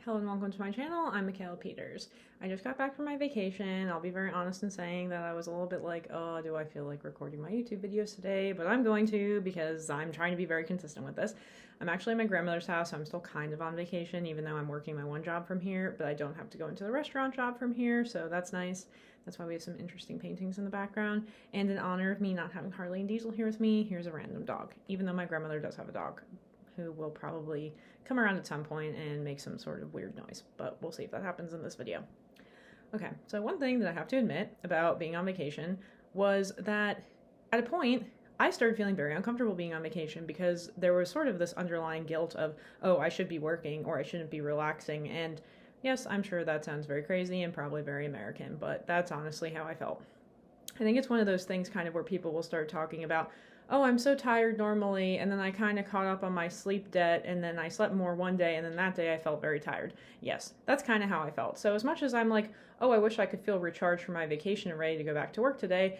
Hello and welcome to my channel. I'm Michaela Peters. I just got back from my vacation. I'll be very honest in saying that I was a little bit like, oh, do I feel like recording my YouTube videos today? But I'm going to because I'm trying to be very consistent with this. I'm actually at my grandmother's house, so I'm still kind of on vacation, even though I'm working my one job from here, but I don't have to go into the restaurant job from here, so that's nice. That's why we have some interesting paintings in the background. And in honor of me not having Harley and Diesel here with me, here's a random dog, even though my grandmother does have a dog who will probably come around at some point and make some sort of weird noise, but we'll see if that happens in this video. Okay, so one thing that I have to admit about being on vacation was that at a point, I started feeling very uncomfortable being on vacation because there was sort of this underlying guilt of, oh, I should be working or I shouldn't be relaxing. And yes, I'm sure that sounds very crazy and probably very American, but that's honestly how I felt. I think it's one of those things kind of where people will start talking about, oh, I'm so tired normally, and then I kind of caught up on my sleep debt, and then I slept more one day, and then that day I felt very tired. Yes, that's kind of how I felt. So as much as I'm like, oh, I wish I could feel recharged for my vacation and ready to go back to work today,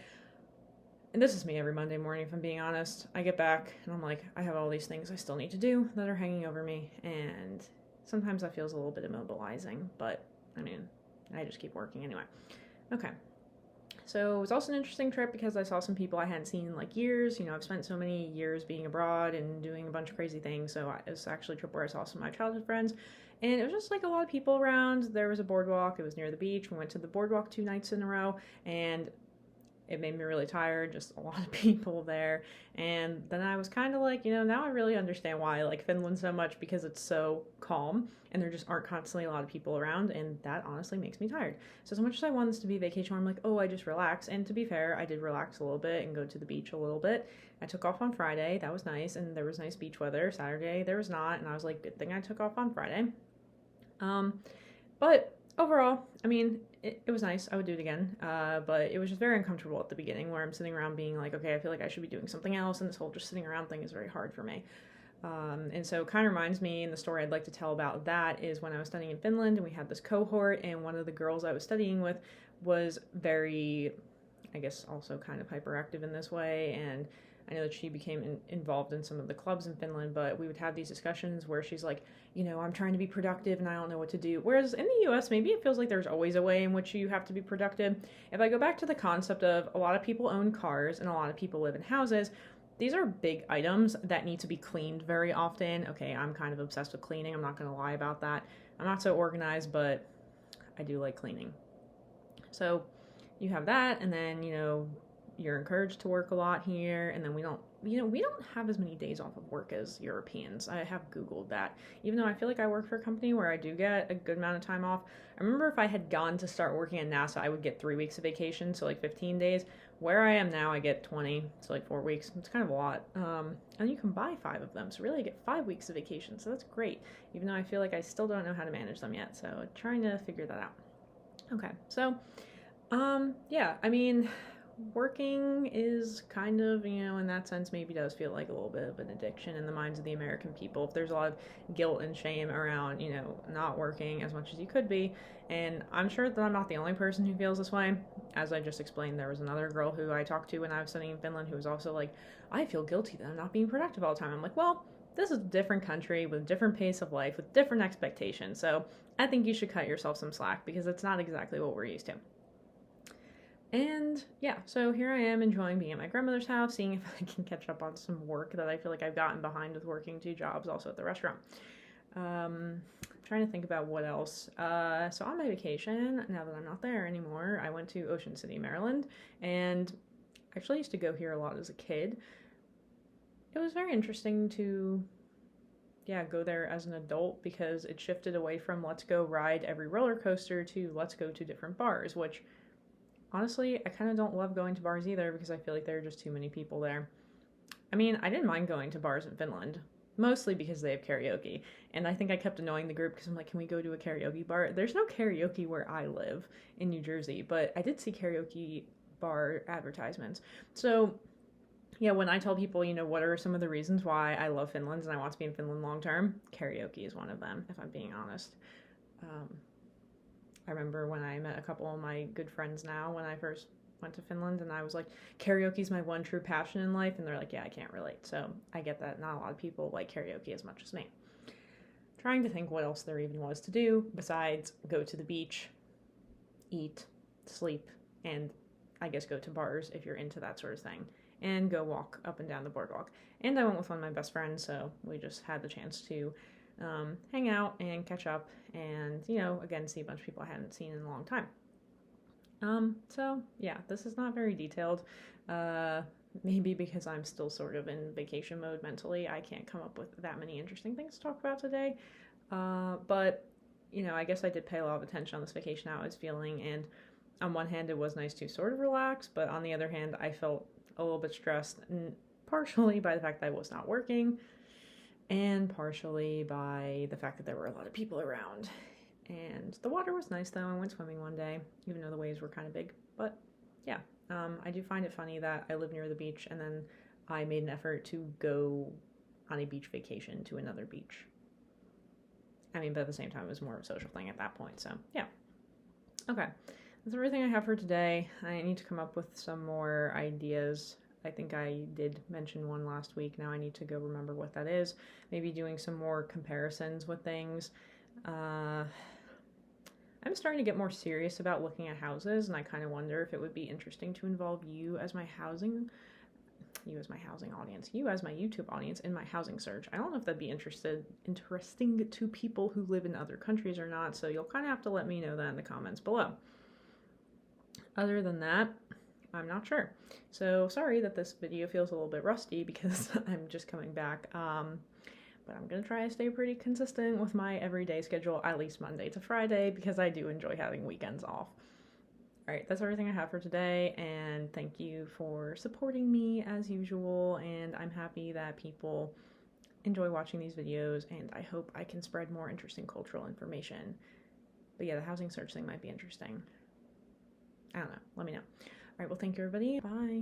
and this is me every Monday morning, if I'm being honest, I get back, and I'm like, I have all these things I still need to do that are hanging over me, and sometimes that feels a little bit immobilizing, but, I mean, I just keep working anyway. Okay. So it was also an interesting trip because I saw some people I hadn't seen in like years. You know, I've spent so many years being abroad and doing a bunch of crazy things. So it was actually a trip where I saw some of my childhood friends. And it was just like a lot of people around. There was a boardwalk. It was near the beach. We went to the boardwalk 2 nights in a row. And it made me really tired, just a lot of people there. And then I was kind of like, you know, now I really understand why I like Finland so much, because it's so calm and there just aren't constantly a lot of people around, and that honestly makes me tired. So as much as I want this to be a vacation where I'm like, oh, I just relax, and to be fair, I did relax a little bit and go to the beach a little bit. I took off on Friday, that was nice, and there was nice beach weather. Saturday there was not, and I was like, good thing I took off on Friday. But overall, I mean, it was nice. I would do it again. But it was just very uncomfortable at the beginning where I'm sitting around being like, okay, I feel like I should be doing something else. And this whole just sitting around thing is very hard for me. And so it kind of reminds me, and the story I'd like to tell about that is when I was studying in Finland and we had this cohort, and one of the girls I was studying with was very, I guess, also kind of hyperactive in this way. And I know that she became involved in some of the clubs in Finland, but we would have these discussions where she's like, you know, I'm trying to be productive and I don't know what to do. Whereas in the US, maybe it feels like there's always a way in which you have to be productive. If I go back to the concept of a lot of people own cars and a lot of people live in houses, these are big items that need to be cleaned very often. Okay, I'm kind of obsessed with cleaning. I'm not going to lie about that. I'm not so organized, but I do like cleaning. So you have that, and then, you know, you're encouraged to work a lot here, and then we don't have as many days off of work as Europeans. I have Googled that. Even though I feel like I work for a company where I do get a good amount of time off. I remember if I had gone to start working at NASA, I would get 3 weeks of vacation, so like 15 days. Where I am now, I get 20, so like 4 weeks. It's kind of a lot. And you can buy 5 of them, so really I get 5 weeks of vacation, so that's great. Even though I feel like I still don't know how to manage them yet, so trying to figure that out. Okay, so, yeah, I mean, working is kind of, you know, in that sense, maybe does feel like a little bit of an addiction in the minds of the American people. If there's a lot of guilt and shame around, you know, not working as much as you could be. And I'm sure that I'm not the only person who feels this way. As I just explained, there was another girl who I talked to when I was studying in Finland who was also like, I feel guilty that I'm not being productive all the time. I'm like, well, this is a different country with a different pace of life, with different expectations. So I think you should cut yourself some slack because it's not exactly what we're used to. And yeah, so here I am enjoying being at my grandmother's house, seeing if I can catch up on some work that I feel like I've gotten behind with working 2 jobs, also at the restaurant. Trying to think about what else. So on my vacation, now that I'm not there anymore, I went to Ocean City, Maryland, and I actually used to go here a lot as a kid. It was very interesting to, yeah, go there as an adult because it shifted away from let's go ride every roller coaster to let's go to different bars, which honestly, I kind of don't love going to bars either because I feel like there are just too many people there. I mean, I didn't mind going to bars in Finland, mostly because they have karaoke. And I think I kept annoying the group because I'm like, can we go to a karaoke bar? There's no karaoke where I live in New Jersey, but I did see karaoke bar advertisements. So yeah, when I tell people, you know, what are some of the reasons why I love Finland and I want to be in Finland long term, karaoke is one of them, if I'm being honest. I remember when I met a couple of my good friends now when I first went to Finland, and I was like, karaoke is my one true passion in life, and they're like, yeah, I can't relate. So I get that not a lot of people like karaoke as much as me. trying to think what else there even was to do besides go to the beach, eat, sleep, and I guess go to bars if you're into that sort of thing, and go walk up and down the boardwalk. And I went with one of my best friends, so we just had the chance to hang out and catch up and, again, see a bunch of people I hadn't seen in a long time. So yeah, this is not very detailed. Maybe because I'm still sort of in vacation mode mentally, I can't come up with that many interesting things to talk about today. But, I guess I did pay a lot of attention on this vacation, how I was feeling, and on one hand, it was nice to sort of relax, but on the other hand, I felt a little bit stressed, and partially by the fact that I was not working, and partially by the fact that there were a lot of people around. And the water was nice, though. I went swimming one day, even though the waves were kind of big. But yeah, I do find it funny that I live near the beach, and then I made an effort to go on a beach vacation to another beach. I mean, but at the same time, it was more of a social thing at that point. So yeah. Okay. That's everything I have for today. I need to come up with some more ideas. I think I did mention one last week. Now I need to go remember what that is. Maybe doing some more comparisons with things. I'm starting to get more serious about looking at houses, and I kind of wonder if it would be interesting to involve you as my housing audience, you as my YouTube audience in my housing search. I don't know if that'd be interesting to people who live in other countries or not, so you'll kind of have to let me know that in the comments below. Other than that, I'm not sure. So sorry that this video feels a little bit rusty because I'm just coming back. But I'm going to try to stay pretty consistent with my everyday schedule, at least Monday to Friday, because I do enjoy having weekends off. Alright, that's everything I have for today, and thank you for supporting me as usual, and I'm happy that people enjoy watching these videos, and I hope I can spread more interesting cultural information. But yeah, the housing search thing might be interesting. I don't know. Let me know. Alright, well, thank you, everybody. Bye.